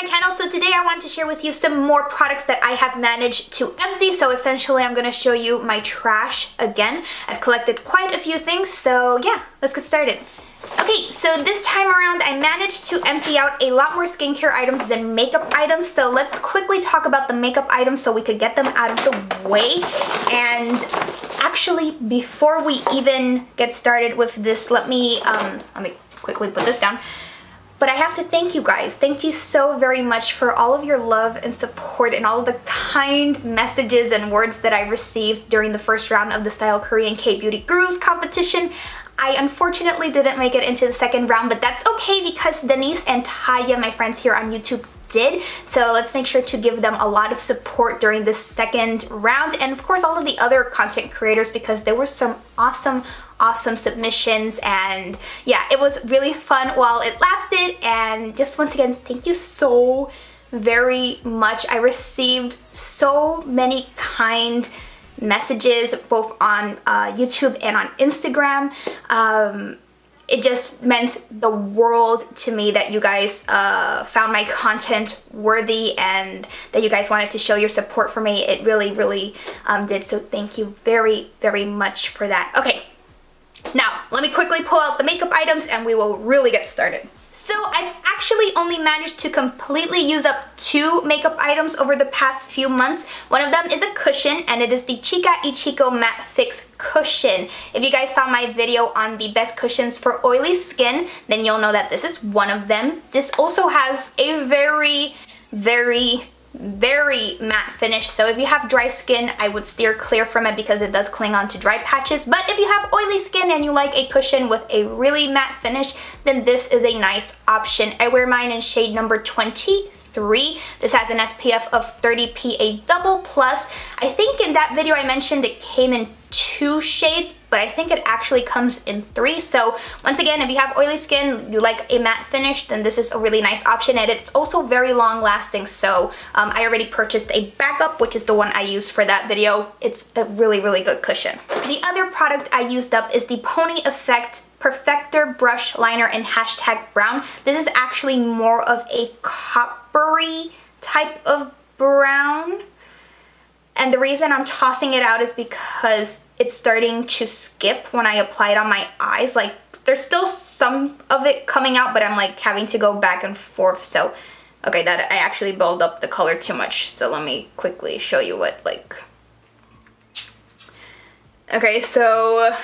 my channel. So today I want to share with you some more products that I have managed to empty. So essentially I'm going to show you my trash again. I've collected quite a few things, so yeah, let's get started. Okay, so this time around I managed to empty out a lot more skincare items than makeup items. So let's quickly talk about the makeup items so we could get them out of the way. And actually, before we even get started with this, let me quickly put this down. But I have to thank you guys. Thank you so very much for all of your love and support and all of the kind messages and words that I received during the first round of the Style Korean K-Beauty Gurus competition. I unfortunately didn't make it into the second round, but that's okay because Denise and Taya, my friends here on YouTube, did. So let's make sure to give them a lot of support during this second round, and of course all of the other content creators, because there were some awesome submissions, and yeah, it was really fun while it lasted. And just once again, thank you so very much. I received so many kind messages both on YouTube and on Instagram. It just meant the world to me that you guys found my content worthy and that you guys wanted to show your support for me. It really did, so thank you very much for that. Okay, now let me quickly pull out the makeup items and we will really get started. So I've actually only managed to completely use up 2 makeup items over the past few months. One of them is a cushion, and it is the Chica y Chico Matte Fix Cushion. If you guys saw my video on the best cushions for oily skin, then you'll know that this is one of them. This also has a very matte finish, so if you have dry skin, I would steer clear from it because it does cling on to dry patches. But if you have oily skin and you like a cushion with a really matte finish, then this is a nice option. I wear mine in shade number 23. This has an SPF of 30 PA++. I think in that video I mentioned it came in 2 shades, but I think it actually comes in 3. So once again, if you have oily skin, you like a matte finish, then this is a really nice option, and it's also very long lasting. So I already purchased a backup, which is the one I used for that video. It's a really good cushion. The other product I used up is the Pony Effect Perfector Brush Liner in #brown. This is actually more of a coppery type of brown. And the reason I'm tossing it out is because it's starting to skip when I apply it on my eyes. Like, there's still some of it coming out, but I'm like having to go back and forth. So, okay, that I actually built up the color too much. So let me quickly show you what, like... Okay, so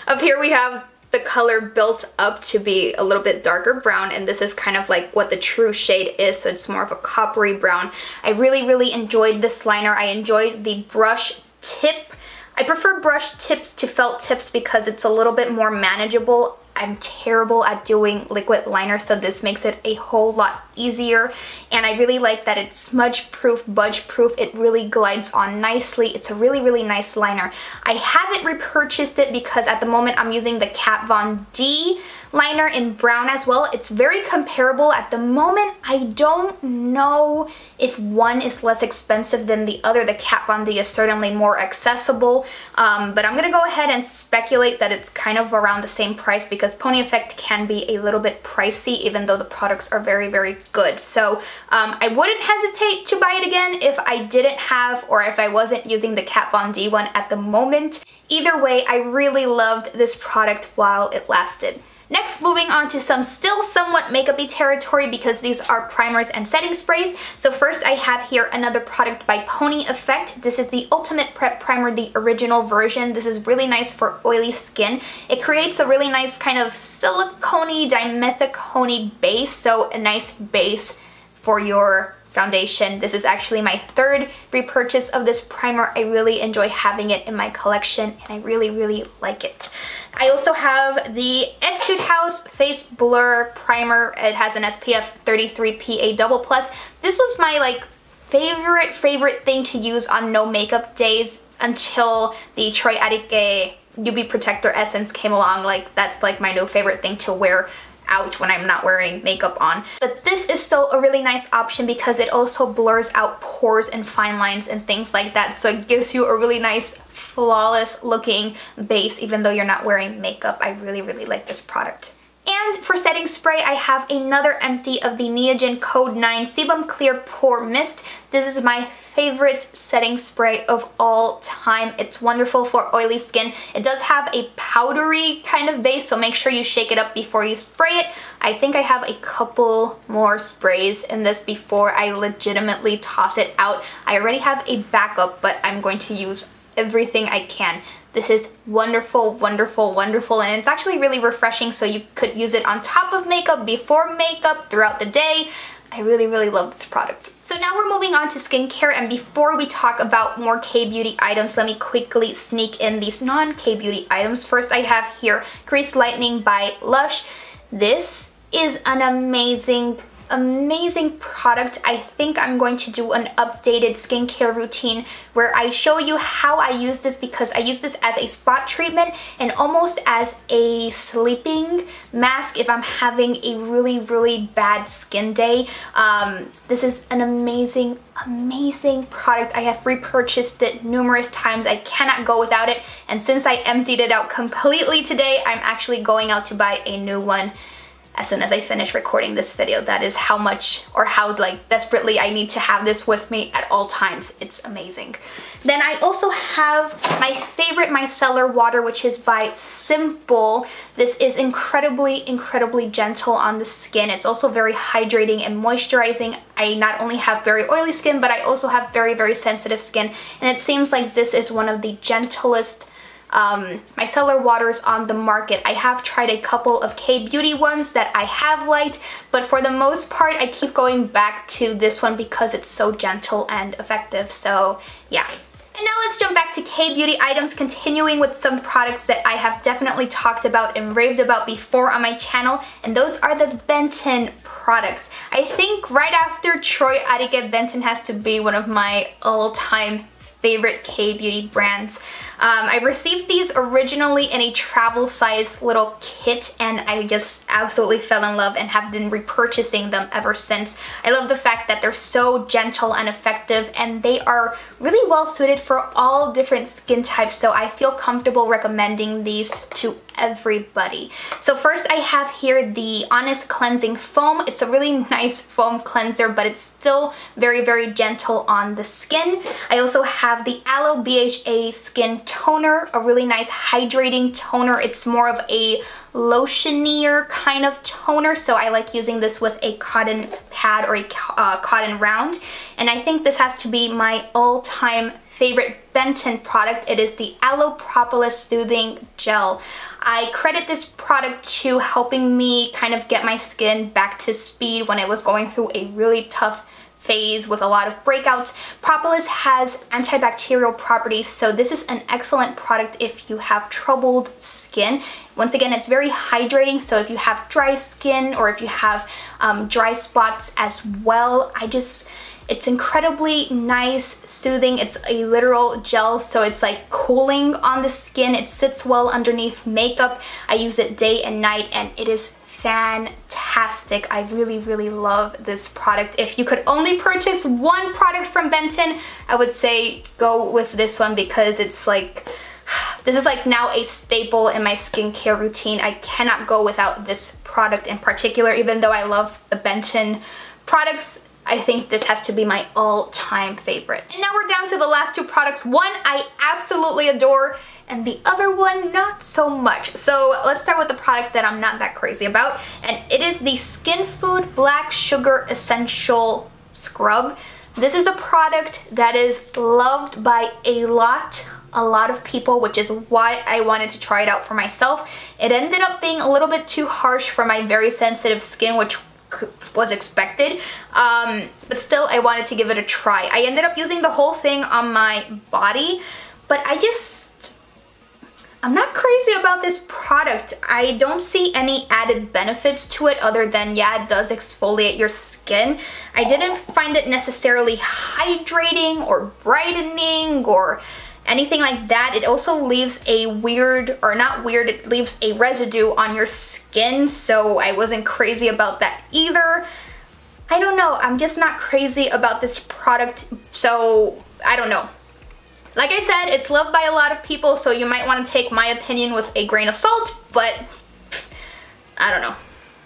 up here we have the color built up to be a little bit darker brown, and this is kind of like what the true shade is, so it's more of a coppery brown. I really enjoyed this liner. I enjoyed the brush tip. I prefer brush tips to felt tips because it's a little bit more manageable. I'm terrible at doing liquid liner, so this makes it a whole lot easier. And I really like that it's smudge proof, budge proof. It really glides on nicely. It's a really nice liner. I haven't repurchased it because at the moment I'm using the Kat Von D liner in brown as well. It's very comparable at the moment. I don't know if one is less expensive than the other. The Kat Von D is certainly more accessible, but I'm gonna go ahead and speculate that it's kind of around the same price because Pony Effect can be a little bit pricey even though the products are very good. So I wouldn't hesitate to buy it again if I didn't have, or if I wasn't using the Kat Von D one at the moment. Either way, I really loved this product while it lasted. Next, moving on to some still somewhat makeup-y territory because these are primers and setting sprays. So first I have here another product by Pony Effect. This is the Ultimate Prep Primer, the original version. This is really nice for oily skin. It creates a really nice kind of silicone-y, dimethicone base, so a nice base for your foundation. This is actually my 3rd repurchase of this primer. I really enjoy having it in my collection and I really like it. I also have the Etude House Face Blur Primer. It has an SPF 33 PA++. This was my like favorite thing to use on no makeup days until the Troy Arike UV Protector Essence came along. Like, that's like my new favorite thing to wear out when I'm not wearing makeup on. But this is still a really nice option because it also blurs out pores and fine lines and things like that, so it gives you a really nice flawless looking base even though you're not wearing makeup. I really like this product. And And for setting spray, I have another empty of the Neogen Code 9 Sebum Clear Pore Mist. This is my favorite setting spray of all time. It's wonderful for oily skin. It does have a powdery kind of base, so make sure you shake it up before you spray it. I think I have a couple more sprays in this before I legitimately toss it out. I already have a backup, but I'm going to use everything I can. This is wonderful, wonderful, wonderful, and it's actually really refreshing, so you could use it on top of makeup, before makeup, throughout the day. I really, really love this product. So now we're moving on to skincare, and before we talk about more K-beauty items, let me quickly sneak in these non-K-beauty items. First, I have here Grease Lightning by LUSH. This is an amazing product. I think I'm going to do an updated skincare routine where I show you how I use this, because I use this as a spot treatment and almost as a sleeping mask if I'm having a really, really bad skin day. This is an amazing product. I have repurchased it numerous times. I cannot go without it, and since I emptied it out completely today, I'm actually going out to buy a new one as soon as I finish recording this video. That is how much, or how like desperately I need to have this with me at all times. It's amazing. Then I also have my favorite micellar water, which is by Simple. This is incredibly, incredibly gentle on the skin. It's also very hydrating and moisturizing. I not only have very oily skin, but I also have very, very sensitive skin, and it seems like this is one of the gentlest micellar waters on the market. I have tried a couple of K-beauty ones that I have liked, but for the most part I keep going back to this one because it's so gentle and effective. So yeah. And now let's jump back to K-beauty items, continuing with some products that I have definitely talked about and raved about before on my channel, and those are the Benton products. I think right after Troy Arique, Benton has to be one of my all-time favorite K-beauty brands. I received these originally in a travel size little kit, and I just absolutely fell in love and have been repurchasing them ever since. I love the fact that they're so gentle and effective, and they are really well suited for all different skin types, so I feel comfortable recommending these to everybody. So first I have here the Honest Cleansing Foam. It's a really nice foam cleanser, but it's still very, very gentle on the skin. I also have the Aloe BHA Skin Toner, a really nice hydrating toner. It's more of a lotionier kind of toner, so I like using this with a cotton pad or a cotton round, and I think this has to be my all-time favorite Benton product. It is the Aloe Propolis Soothing Gel. I credit this product to helping me kind of get my skin back to speed when it was going through a really tough phase with a lot of breakouts. Propolis has antibacterial properties, so this is an excellent product if you have troubled skin. Once again, it's very hydrating, so if you have dry skin or if you have dry spots as well, it's incredibly nice, soothing. It's a literal gel, so it's like cooling on the skin. It sits well underneath makeup. I use it day and night, and it is fantastic. I really, really love this product. If you could only purchase one product from Benton, I would say go with this one, because it's like, this is like now a staple in my skincare routine. I cannot go without this product in particular. Even though I love the Benton products, I think this has to be my all-time favorite. And now we're down to the last two products. One I absolutely adore, and the other one not so much. So let's start with the product that I'm not that crazy about, and it is the Skin Food Black Sugar Essential Scrub. This is a product that is loved by a lot of people, which is why I wanted to try it out for myself. It ended up being a little bit too harsh for my very sensitive skin, which was expected, but still I wanted to give it a try. I ended up using the whole thing on my body, but I'm not crazy about this product. I don't see any added benefits to it other than, yeah, it does exfoliate your skin. I didn't find it necessarily hydrating or brightening or anything like that. It also leaves a weird, or not weird, it leaves a residue on your skin, so I wasn't crazy about that either. I don't know, I'm just not crazy about this product, so I don't know. Like I said, it's loved by a lot of people, so you might want to take my opinion with a grain of salt, but I don't know.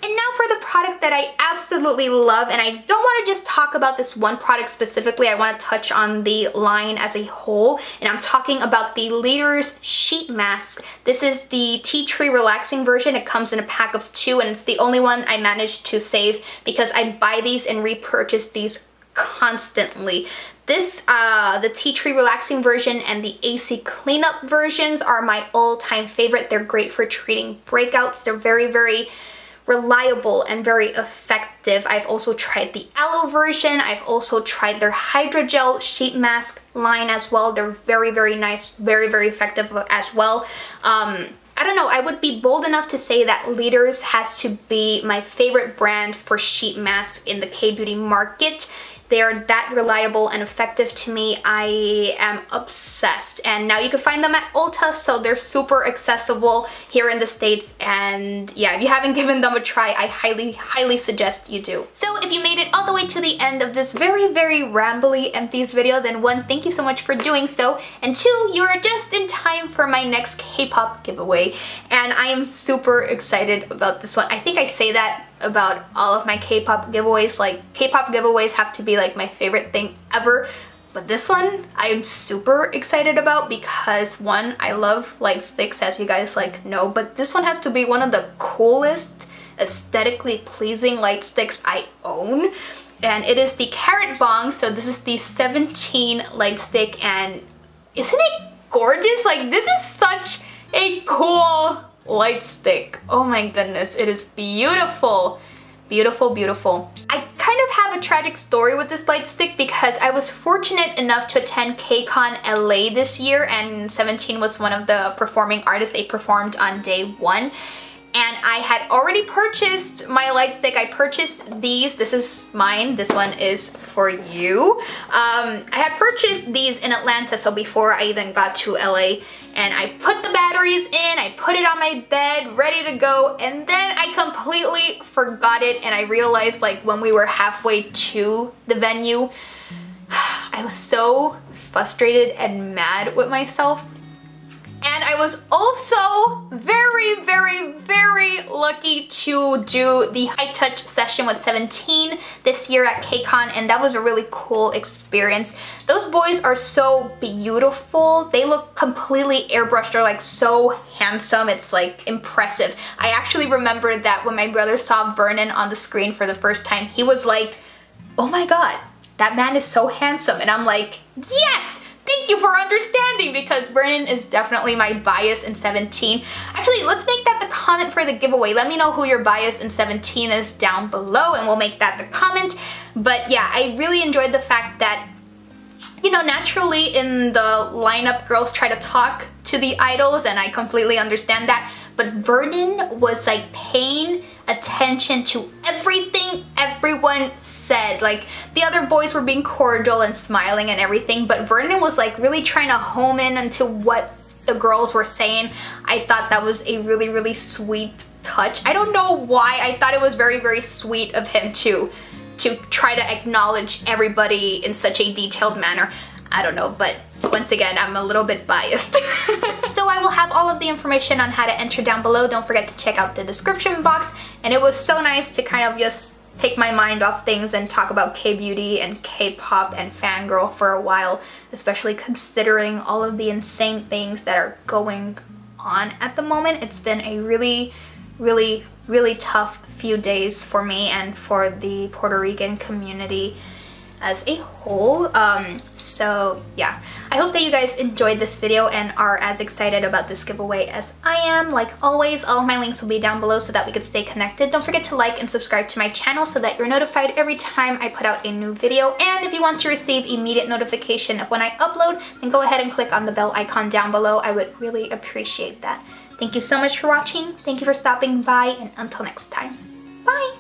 And now for the product that I absolutely love, and I don't want to just talk about this one product specifically, I want to touch on the line as a whole, and I'm talking about the Leaders Sheet Mask. This is the tea tree relaxing version. It comes in a pack of 2, and it's the only one I managed to save because I buy these and repurchase these constantly. This, the tea tree relaxing version and the AC cleanup versions are my all-time favorite. They're great for treating breakouts. They're very, very reliable and very effective. I've also tried the aloe version. I've also tried their hydrogel sheet mask line as well. They're very, very nice, very, very effective as well. I don't know, I would be bold enough to say that Leaders has to be my favorite brand for sheet masks in the K-beauty market. They are that reliable and effective to me. I am obsessed. And now you can find them at Ulta, so they're super accessible here in the States. And yeah, if you haven't given them a try, I highly, highly suggest you do. So if you made it all the way to the end of this very, very rambly Empties video, then 1, thank you so much for doing so. And 2, you are just in time for my next K-pop giveaway. And I am super excited about this one. I think I say that about all of my K-pop giveaways. Like, K-pop giveaways have to be like my favorite thing ever, but this one I am super excited about because 1, I love light sticks, as you guys like know, but this one has to be one of the coolest, aesthetically pleasing light sticks I own, and it is the Carrot Bong. So this is the 17 light stick, and isn't it gorgeous? Like, this is such a cool light stick. Oh my goodness, it is beautiful. Beautiful, beautiful. I kind of have a tragic story with this light stick because I was fortunate enough to attend KCON LA this year, and 17 was one of the performing artists. They performed on day 1. And I had already purchased my light stick. I purchased these. This is mine. This one is for you. I had purchased these in Atlanta, so before I even got to LA. And I put the batteries in, I put it on my bed, ready to go, and then I completely forgot it, and I realized, like, when we were halfway to the venue, I was so frustrated and mad with myself. And I was also very, very, very lucky to do the high touch session with 17 this year at KCON, and that was a really cool experience. Those boys are so beautiful. They look completely airbrushed. They're like so handsome. It's like impressive. I actually remember that when my brother saw Vernon on the screen for the first time, he was like, oh my god, that man is so handsome. And I'm like, yes! Thank you for understanding, because Vernon is definitely my bias in 17. Actually, let's make that the comment for the giveaway. Let me know who your bias in 17 is down below, and we'll make that the comment. But yeah, I really enjoyed the fact that, you know, naturally in the lineup, girls try to talk to the idols, and I completely understand that. But Vernon was like paying attention to everything everyone said. Like, the other boys were being cordial and smiling and everything, but Vernon was like really trying to home in into what the girls were saying. I thought that was a really, really sweet touch. I don't know why. I thought it was very, very sweet of him to try to acknowledge everybody in such a detailed manner. I don't know, but once again, I'm a little bit biased. So I will have all of the information on how to enter down below. Don't forget to check out the description box. And it was so nice to kind of just take my mind off things and talk about K-beauty and K-pop and fangirl for a while, especially considering all of the insane things that are going on at the moment. It's been a really, really, really tough few days for me and for the Puerto Rican community as a whole. So yeah, I hope that you guys enjoyed this video and are as excited about this giveaway as I am. Like always, all of my links will be down below so that we could stay connected. Don't forget to like and subscribe to my channel so that you're notified every time I put out a new video. And if you want to receive immediate notification of when I upload, then go ahead and click on the bell icon down below. I would really appreciate that. Thank you so much for watching. Thank you for stopping by, and until next time, bye!